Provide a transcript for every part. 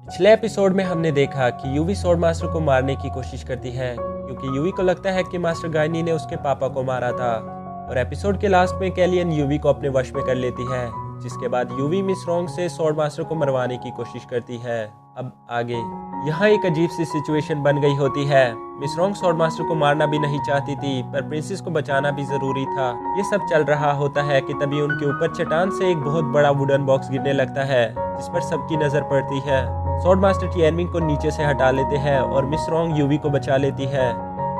पिछले एपिसोड में हमने देखा कि यूवी स्वॉर्ड मास्टर को मारने की कोशिश करती है क्योंकि यूवी को लगता है कि मास्टर गायनी ने उसके पापा को मारा था। और एपिसोड के लास्ट में कैलियन यूवी को अपने वश में कर लेती है, जिसके बाद यूवी मिस रॉन्ग से स्वॉर्ड मास्टर को मरवाने की कोशिश करती है। अब आगे यहाँ एक अजीब सी सिचुएशन बन गई होती है। मिस रॉन्ग स्वॉर्ड मास्टर को मारना भी नहीं चाहती थी, पर प्रिंसेस को बचाना भी जरूरी था। ये सब चल रहा होता है कि तभी उनके ऊपर चट्टान से एक बहुत बड़ा वुडन बॉक्स गिरने लगता है, जिस पर सबकी नजर पड़ती है। स्वॉर्ड मास्टर टिएनमिंग को नीचे से हटा लेते हैं और मिस रॉन्ग यूवी को बचा लेती है।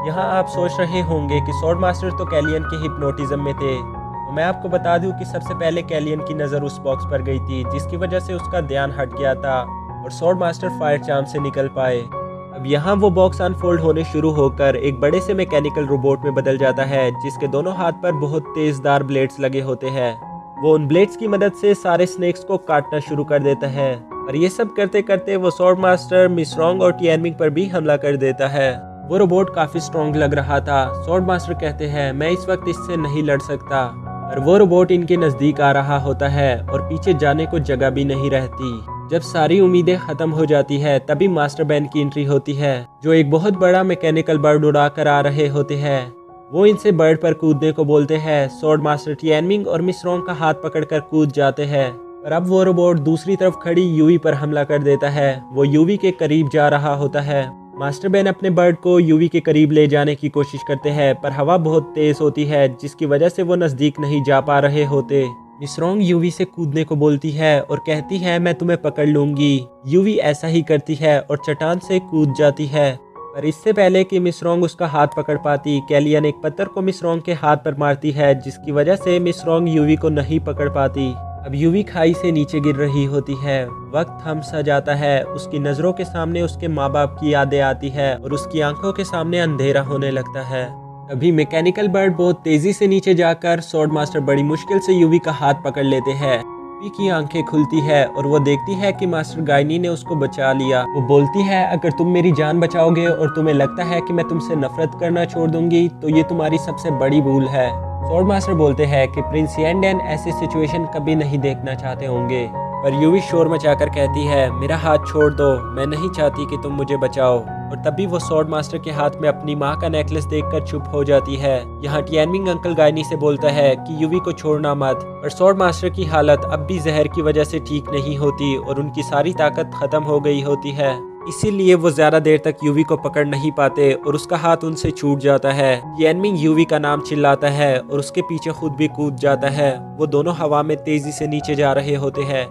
यहाँ आप सोच रहे होंगे कि स्वॉर्ड मास्टर तो कैलियन के हिप्नोटिज्म में थे, तो मैं आपको बता दूं कि सबसे पहले कैलियन की नज़र उस बॉक्स पर गई थी, जिसकी वजह से उसका ध्यान हट गया था और स्वॉर्ड मास्टर फायर चार्म से निकल पाए। अब यहाँ वो बॉक्स अनफोल्ड होने शुरू होकर एक बड़े से मैकेनिकल रोबोट में बदल जाता है, जिसके दोनों हाथ पर बहुत तेजदार ब्लेड्स लगे होते हैं। वो उन ब्लेड्स की मदद से सारे स्नेक्स को काटना शुरू कर देता है, और ये सब करते करते वो स्वॉर्ड मास्टर, मिस रॉन्ग और टिएनमिंग पर भी हमला कर देता है। वो रोबोट काफी स्ट्रॉन्ग लग रहा था। स्वॉर्ड मास्टर कहते हैं मैं इस वक्त इससे नहीं लड़ सकता, और वो रोबोट इनके नजदीक आ रहा होता है और पीछे जाने को जगह भी नहीं रहती। जब सारी उम्मीदें खत्म हो जाती है तभी मास्टर बैन की एंट्री होती है, जो एक बहुत बड़ा मैकेनिकल बर्ड उड़ा कर आ रहे होते हैं। वो इनसे बर्ड पर कूदने को बोलते हैं। स्वॉर्ड मास्टर टिएनमिंग और मिस रॉन्ग का हाथ पकड़कर कूद जाते हैं, पर अब वो रोबोट दूसरी तरफ खड़ी यूवी पर हमला कर देता है। वो यूवी के करीब जा रहा होता है। मास्टर बैन अपने बर्ड को यूवी के करीब ले जाने की कोशिश करते हैं, पर हवा बहुत तेज होती है, जिसकी वजह से वो नजदीक नहीं जा पा रहे होते। मिस रॉन्ग यूवी से कूदने को बोलती है और कहती है मैं तुम्हें पकड़ लूंगी। यूवी ऐसा ही करती है और चट्टान से कूद जाती है, पर इससे पहले कि मिस रॉन्ग उसका हाथ पकड़ पाती, कैलियन एक पत्थर को मिस रॉन्ग के हाथ पर मारती है, जिसकी वजह से मिस रॉन्ग यूवी को नहीं पकड़ पाती। अब यूवी खाई से नीचे गिर रही होती है। वक्त थम सा जाता है। उसकी नज़रों के सामने उसके माँ बाप की यादें आती है और उसकी आंखों के सामने अंधेरा होने लगता है। तभी मैकेनिकल बर्ड बहुत तेजी से नीचे जाकर स्वॉर्ड मास्टर बड़ी मुश्किल से यूवी का हाथ पकड़ लेते हैं। यूवी की आंखें खुलती है और वो देखती है कि मास्टर गायनी ने उसको बचा लिया। वो बोलती है अगर तुम मेरी जान बचाओगे और तुम्हें लगता है कि मैं तुमसे नफरत करना छोड़ दूंगी, तो ये तुम्हारी सबसे बड़ी भूल है। स्वॉर्ड मास्टर बोलते हैं कि प्रिंस येंडेन ऐसी सिचुएशन कभी नहीं देखना चाहते होंगे, पर यूवी शोर मचाकर कहती है मेरा हाथ छोड़ दो, मैं नहीं चाहती कि तुम मुझे बचाओ। और तभी वो स्वॉर्ड मास्टर के हाथ में अपनी माँ का नेकलेस देखकर चुप हो जाती है। यहाँ टिएनमिंग अंकल गायनी से बोलता है कि यूवी को छोड़ना मत, पर स्वॉर्ड मास्टर की हालत अब भी जहर की वजह से ठीक नहीं होती और उनकी सारी ताकत खत्म हो गई होती है। इसीलिए वो ज्यादा देर तक यूवी को पकड़ नहीं पाते और उसका हाथ उनसे छूट जाता है। टिएनमिंग यूवी का नाम चिल्लाता है और उसके पीछे खुद भी कूद जाता है। वो दोनों हवा में तेजी से नीचे जा रहे होते हैं।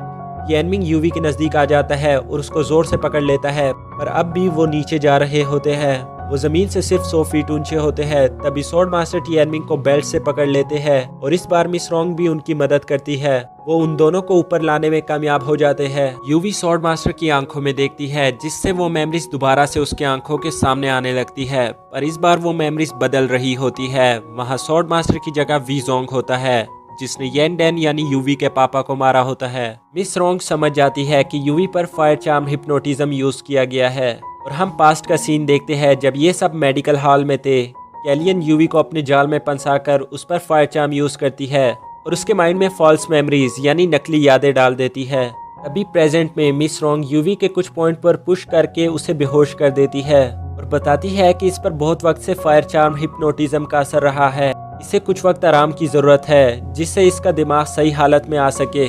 टिएनमिंग यूवी के नजदीक आ जाता है और उसको जोर से पकड़ लेता है, पर अब भी वो नीचे जा रहे होते हैं। वो जमीन से सिर्फ 100 फीट ऊंचे होते हैं। तभी स्वॉर्ड मास्टर टिएनमिंग को बेल्ट से पकड़ लेते हैं और इस बार मिस रॉन्ग भी उनकी मदद करती है। वो उन दोनों को ऊपर लाने में कामयाब हो जाते हैं। यूवी स्वॉर्ड मास्टर की आंखों में देखती है, जिससे वो मेमोरीज दोबारा से उसके आंखों के सामने आने लगती है, पर इस बार वो मेमोरीज बदल रही होती है। वहाँ स्वॉर्ड मास्टर की जगह वीजोंग होता है, जिसने येंडेन यानी यूवी के पापा को मारा होता है। मिस रॉन्ग समझ जाती है कि यूवी पर फायर चार्म हिप्नोटिज्म यूज किया गया है, और हम पास्ट का सीन देखते हैं जब ये सब मेडिकल हॉल में थे। कैलियन यूवी को अपने जाल में फंसाकर उस पर फायर चार्म यूज करती है और उसके माइंड में फॉल्स मेमोरीज यानी नकली यादें डाल देती है। अभी प्रेजेंट में मिस रॉन्ग यूवी के कुछ पॉइंट पर पुश करके उसे बेहोश कर देती है और बताती है कि इस पर बहुत वक्त से फायर चार्म हिप्नोटिज्म का असर रहा है। इसे कुछ वक्त आराम की जरूरत है, जिससे इसका दिमाग सही हालत में आ सके।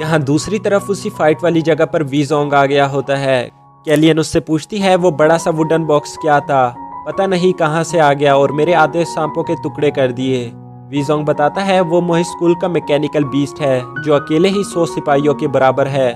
यहाँ दूसरी तरफ उसी फाइट वाली जगह पर वीजोंग आ गया होता है। कैलियन उससे पूछती है वो बड़ा सा वुडन बॉक्स क्या था, पता नहीं कहाँ से आ गया और मेरे आधे सांपों के टुकड़े कर दिए। वीजोंग बताता है वो मोहित स्कूल का मैकेनिकल बीस्ट है, जो अकेले ही 100 सिपाहियों के बराबर है।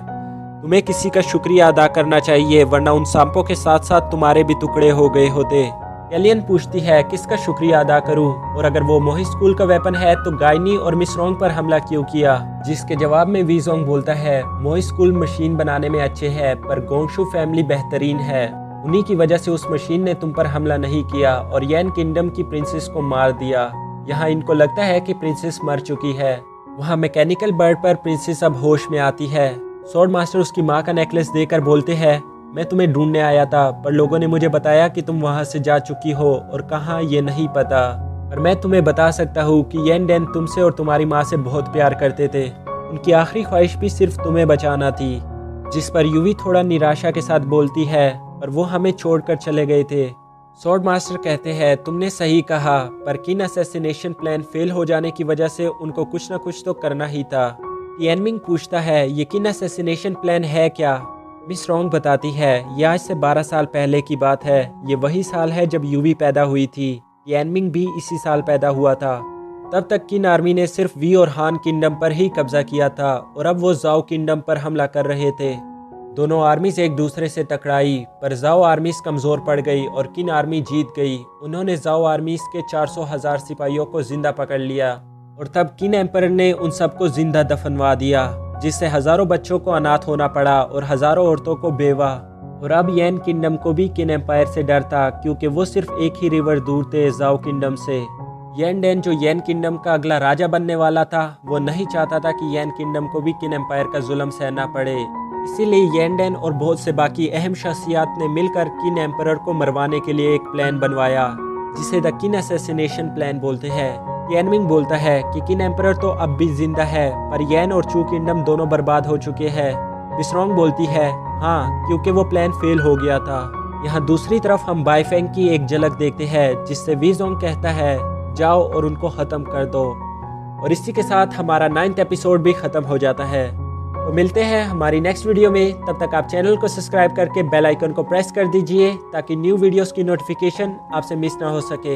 तुम्हें किसी का शुक्रिया अदा करना चाहिए, वरना उन सांपों के साथ साथ तुम्हारे भी टुकड़े हो गए होते। कैलियन पूछती है किसका शुक्रिया अदा करूं, और अगर वो मोहित स्कूल का वेपन है तो गायनी और मिस रॉन्ग पर हमला क्यों किया। जिसके जवाब में वीजोंग बोलता है मोहित स्कूल मशीन बनाने में अच्छे हैं, पर गोंगशू फैमिली बेहतरीन है। उन्हीं की वजह से उस मशीन ने तुम पर हमला नहीं किया और येन किंगडम की प्रिंसेस को मार दिया। यहाँ इनको लगता है कि प्रिंसेस मर चुकी है। वहाँ मैकेनिकल बर्ड पर प्रिंसेस अब होश में आती है। स्वॉर्ड मास्टर उसकी माँ का नेकलेस देकर बोलते हैं मैं तुम्हें ढूंढने आया था, पर लोगों ने मुझे बताया कि तुम वहां से जा चुकी हो और कहाँ ये नहीं पता, पर मैं तुम्हें बता सकता हूँ कि येंडेन तुमसे और तुम्हारी माँ से बहुत प्यार करते थे। उनकी आखिरी ख्वाहिश भी सिर्फ तुम्हें बचाना थी। जिस पर यूवी थोड़ा निराशा के साथ बोलती है, पर वो हमें छोड़कर चले गए थे। स्वॉर्ड मास्टर कहते हैं, तुमने सही कहा, पर किन असैसिनेशन प्लान फेल हो जाने की वजह से उनको कुछ ना कुछ तो करना ही था। टिएनमिंग पूछता है, ये किन असैसिनेशन प्लान है क्या? मिस रॉन्ग बताती है, यह आज से 12 साल पहले की बात है। ये वही साल है जब यूवी पैदा हुई थी। टिएनमिंग भी इसी साल पैदा हुआ था। तब तक किन आर्मी ने सिर्फ वी और हान किंगडम पर ही कब्जा किया था और अब वो जाओ किंगडम पर हमला कर रहे थे। दोनों आर्मीज एक दूसरे से टकराई, पर जाओ आर्मीज कमज़ोर पड़ गई और किन आर्मी जीत गई। उन्होंने जाओ आर्मीज के 400,000 सिपाहियों को जिंदा पकड़ लिया और तब किन एम्पर ने उन सबको जिंदा दफनवा दिया, जिससे हज़ारों बच्चों को अनाथ होना पड़ा और हज़ारों औरतों को बेवा। और अब येन किंगडम को भी किन एम्पायर से डर था, क्योंकि वो सिर्फ एक ही रिवर दूर थे जाओ किंगडम से। येन डेन, जो येन किंगडम का अगला राजा बनने वाला था, वो नहीं चाहता था कि येन किंगडम को भी किन एम्पायर का जुल्म सहना पड़े। इसीलिए येन डेन और बहुत से बाकी अहम शख्सियात ने मिलकर किन एम्परर को मरवाने के लिए एक प्लान बनवाया, जिसे द किन असैसिनेशन प्लान बोलते हैं। टिएनमिंग बोलता है कि किन एम्परर तो अब भी जिंदा है, पर येन और चू किंगडम दोनों बर्बाद हो चुके हैं। मिस रॉन्ग बोलती है, हाँ, क्योंकि वो प्लान फेल हो गया था। यहाँ दूसरी तरफ हम बाईफेंग की एक झलक देखते हैं, जिससे वीजोंग कहता है, जाओ और उनको ख़त्म कर दो। और इसी के साथ हमारा 9th एपिसोड भी ख़त्म हो जाता है। तो मिलते हैं हमारी नेक्स्ट वीडियो में। तब तक आप चैनल को सब्सक्राइब करके बेल आइकन को प्रेस कर दीजिए, ताकि न्यू वीडियोस की नोटिफिकेशन आपसे मिस ना हो सके।